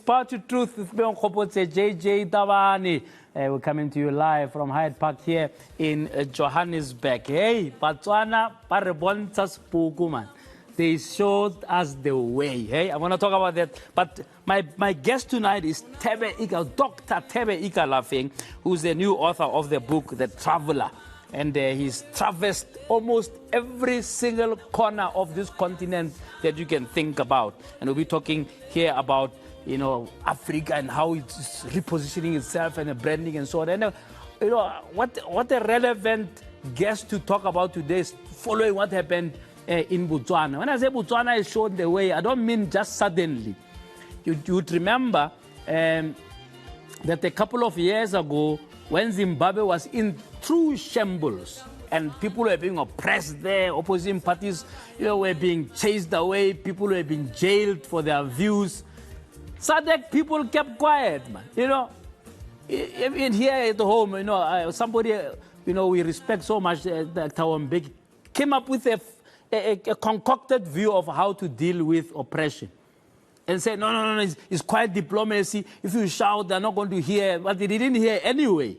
Power to Truth with Prof JJ Tabane. We're coming to you live from Hyde Park here in Johannesburg. Hey, Botswana, man. They showed us the way. Hey, I want to talk about that. But my guest tonight is Dr. Tebe Ikalafeng, who's the new author of the book, The Traveler. And he's traversed almost every single corner of this continent that you can think about. And we'll be talking here about, you know, Africa and how it's repositioning itself and branding and so on. And, you know, what a relevant guest to talk about today is following what happened in Botswana. When I say Botswana is shown the way, I don't mean just suddenly. You would remember that a couple of years ago, when Zimbabwe was in true shambles and people were being oppressed there, opposition parties, you know, were being chased away, people were being jailed for their views, SADC people kept quiet, man. You know, in here at home, you know, somebody, you know, we respect so much, Tawambeki, came up with a concocted view of how to deal with oppression. And said, no, it's quiet diplomacy. If you shout, they're not going to hear. But they didn't hear anyway.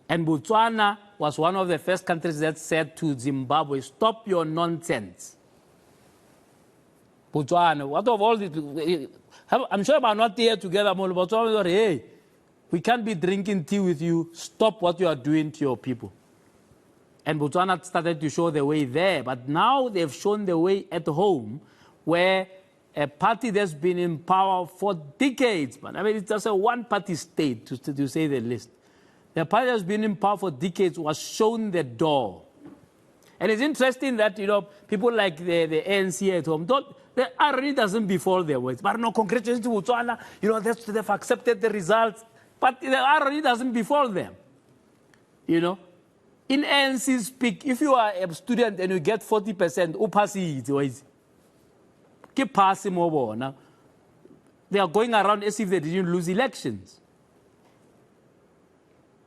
And Botswana was one of the first countries that said to Zimbabwe, stop your nonsense. Botswana, what of all the... I'm sure we're not here together, Botswana, hey, we can't be drinking tea with you. Stop what you are doing to your people. And Botswana started to show the way there. But now they've shown the way at home, where a party that's been in power for decades, man. I mean, it's just a one-party state, to say the least. The party that's been in power for decades was shown the door. And it's interesting that, you know, people like the eNCA at home, the irony doesn't befall their words. But no, congratulations to Botswana, you know, they've accepted the results. But the irony doesn't befall them. You know, in ANC speak, if you are a student and you get 40%, upasi, keep passing over. Now, they are going around as if they didn't lose elections.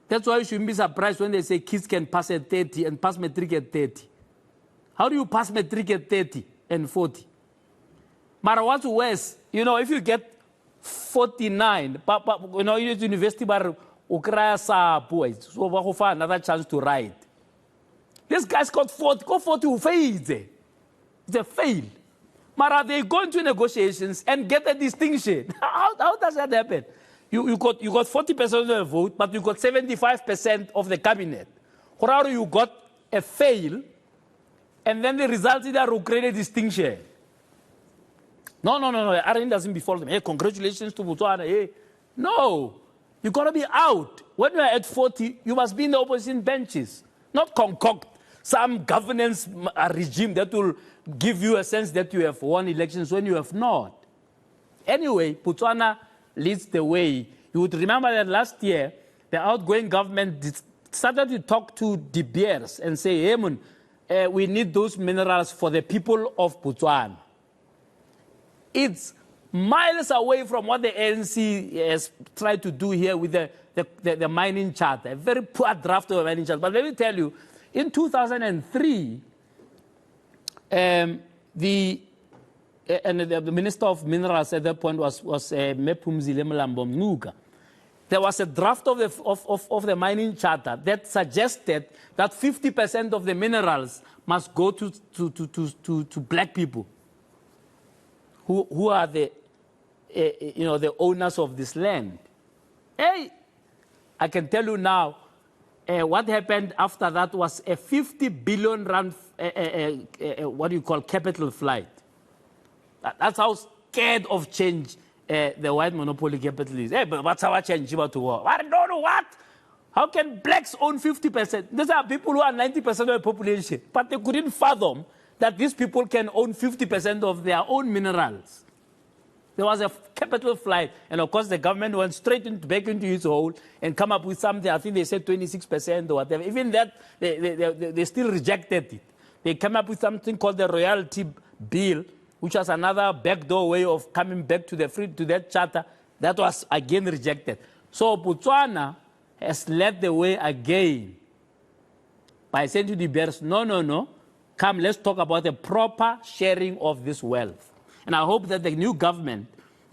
That's why you shouldn't be surprised when they say kids can pass at 30 and pass matric at 30. How do you pass matric at 30 and 40? But what's worse, you know, if you get 49, you know, you university bar ukraya sa boys, so we find another chance to ride. This guy's got 40, go 40 who fails. It's a fail. But they go into negotiations and get a distinction. How does that happen? You got 40% of the vote, but you got 75% of the cabinet. Or you got a fail, and then the result is that you create a distinction. No. Arena doesn't befall them. Hey, congratulations to Botswana. Hey. No. You got to be out. When you are at 40, you must be in the opposition benches, not concoct some governance regime that will give you a sense that you have won elections when you have not. Anyway, Botswana leads the way. You would remember that last year, the outgoing government started to talk to De Beers and say, hey, man, we need those minerals for the people of Botswana. It's miles away from what the ANC has tried to do here with the mining charter, a very poor draft of a mining charter. But let me tell you, in 2003, the Minister of Minerals at that point was Mepumzile Mlambo Mnuka. There was a draft of the mining charter that suggested that 50% of the minerals must go to black people, who are the you know, the owners of this land. Hey, I can tell you now, what happened after that was a 50 billion rand, what do you call, capital flight. That's how scared of change the white monopoly capital is. Hey, but what's our change about to war? I don't know what. How can blacks own 50%? These are people who are 90% of the population, but they couldn't fathom that these people can own 50% of their own minerals. There was a capital flight, and of course the government went straight back into its hole and come up with something. I think they said 26% or whatever. Even that, they still rejected it. They came up with something called the royalty bill, which was another backdoor way of coming back to that charter. That was again rejected. So Botswana has led the way again by saying to the bears, no, come, let's talk about a proper sharing of this wealth. And I hope that the new government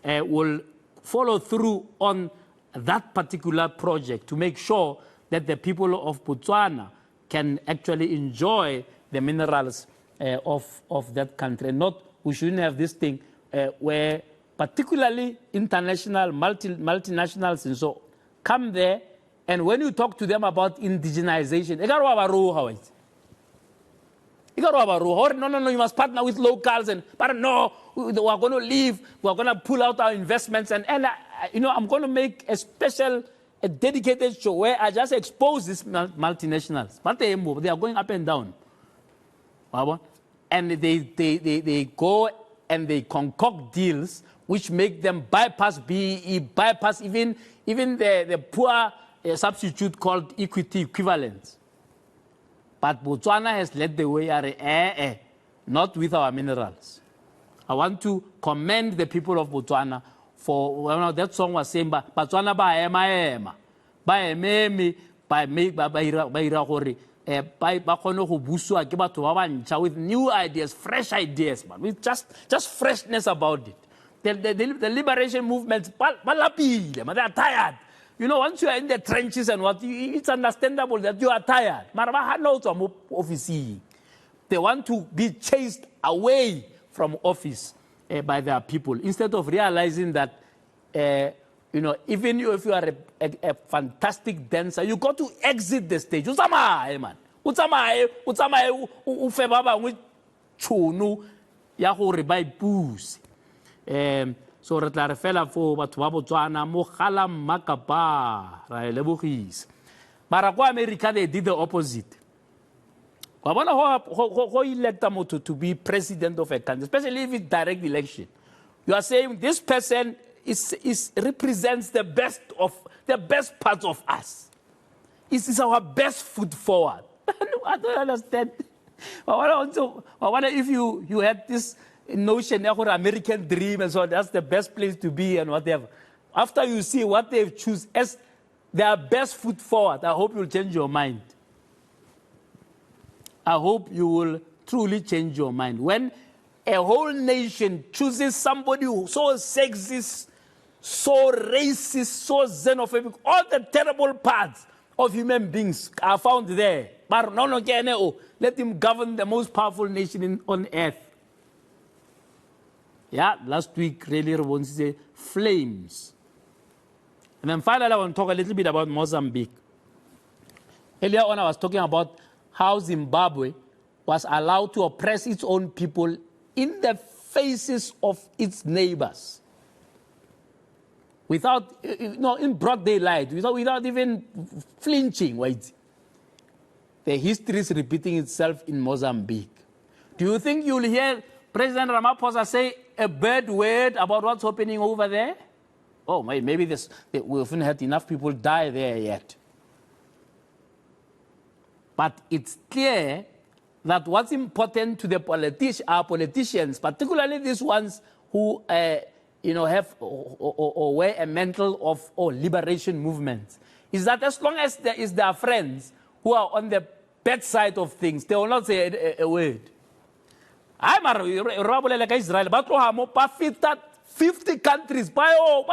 will follow through on that particular project to make sure that the people of Botswana can actually enjoy the minerals of that country. And not, we shouldn't have this thing where particularly international, multinationals and so come there, and when you talk to them about indigenization, no, you must partner with locals, but no, we are going to leave, we are going to pull out our investments, and I'm going to make a dedicated show where I just expose these multinationals. But they are going up and down. And they go and they concoct deals which make them bypass BEE, bypass even the poor substitute called equity equivalence. But Botswana has led the way, not with our minerals. I want to commend the people of Botswana for that song was saying, Botswana ba ema with new ideas, fresh ideas, man, with just freshness about it. The liberation movements, they are tired. Once you are in the trenches and it's understandable that you are tired. They want to be chased away from office by their people, instead of realizing that, even if you are a fantastic dancer, you got to exit the stage. Man. So re tla re fela fo batho ba Botswana mo gala makapa ra lebogisa. Mara kwa America they did the opposite. Wa bona ho electa motho to be president of a country, especially if it's direct election. You are saying this person represents the best parts of us. Is our best foot forward. I don't understand. I wonder if you had this notion of American dream and so on, that's the best place to be and whatever. After you see what they've chosen as their best foot forward, I hope you'll change your mind. I hope you will truly change your mind. When a whole nation chooses somebody who's so sexist, so racist, so xenophobic, all the terrible parts of human beings are found there. But no, let him govern the most powerful nation on earth. Yeah, last week, really, I want to say flames. And then finally, I want to talk a little bit about Mozambique. Earlier on, I was talking about how Zimbabwe was allowed to oppress its own people in the faces of its neighbors. Without, in broad daylight, without even flinching. Wait. The history is repeating itself in Mozambique. Do you think you'll hear President Ramaphosa say a bad word about what's happening over there? Oh, maybe we haven't had enough people die there yet. But it's clear that what's important to our politicians, particularly these ones who have or wear a mantle of liberation movements, is that as long as there is their friends who are on the bad side of things, they will not say a word. I'm a Israel, but 50 countries. No,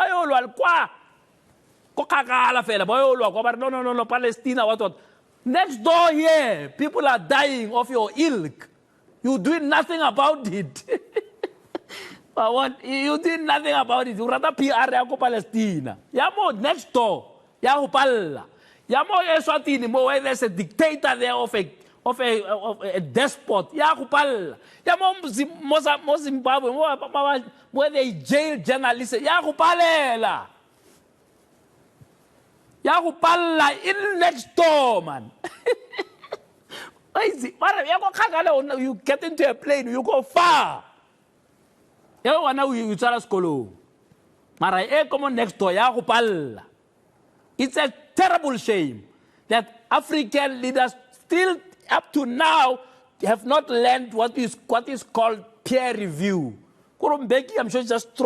Palestina, what? Next door here, people are dying of your ilk. You doing nothing about it. What? You did nothing about it. You rather PR Palestina. Yamo next door. Yahu Palla. Yamo Eswatini, where there's a dictator there of a despot. Yahu Palla. Yamo Zimbabwe, where they jail journalists. Yahu Palla. Yahu Palla in next door, man. You get into a plane, you go far. You tell us next door. It's a terrible shame that African leaders still up to now have not learned what is called peer review. Kurumbeki, I'm sure,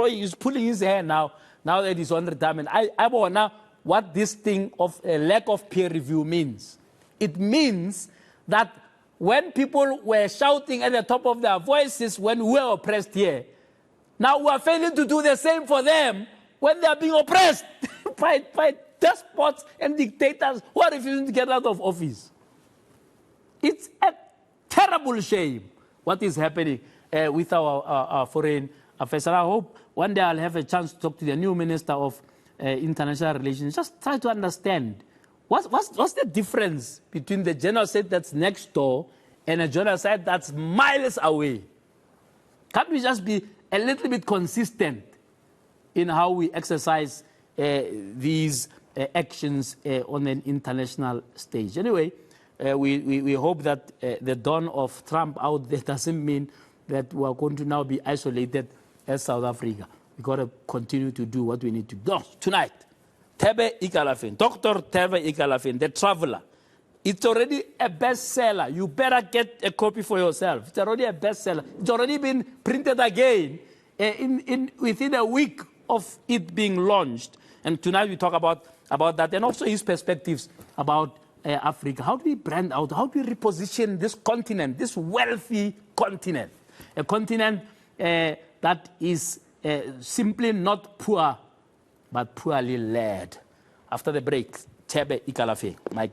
he's pulling his hair now that he's on retirement. I wonder what this thing of a lack of peer review means. It means that when people were shouting at the top of their voices when we were oppressed here, now we are failing to do the same for them when they are being oppressed by despots and dictators who are refusing to get out of office. It's a terrible shame what is happening with our foreign affairs. And I hope one day I'll have a chance to talk to the new Minister of International Relations. Just try to understand what's the difference between the genocide that's next door and a genocide that's miles away. Can't we just be a little bit consistent in how we exercise these actions on an international stage? Anyway, we hope that the dawn of Trump out there doesn't mean that we are going to now be isolated as South Africa. We've got to continue to do what we need to do. Tonight, Tebe Ikalafin, Dr. Tebe Ikalafin, the traveler. It's already a bestseller. You better get a copy for yourself. It's already a bestseller. It's already been printed again within a week of it being launched. And tonight we talk about that and also his perspectives about Africa. How do we brand out? How do we reposition this continent, this wealthy continent? A continent that is simply not poor, but poorly led. After the break, Tebe Ikalafe, Mike.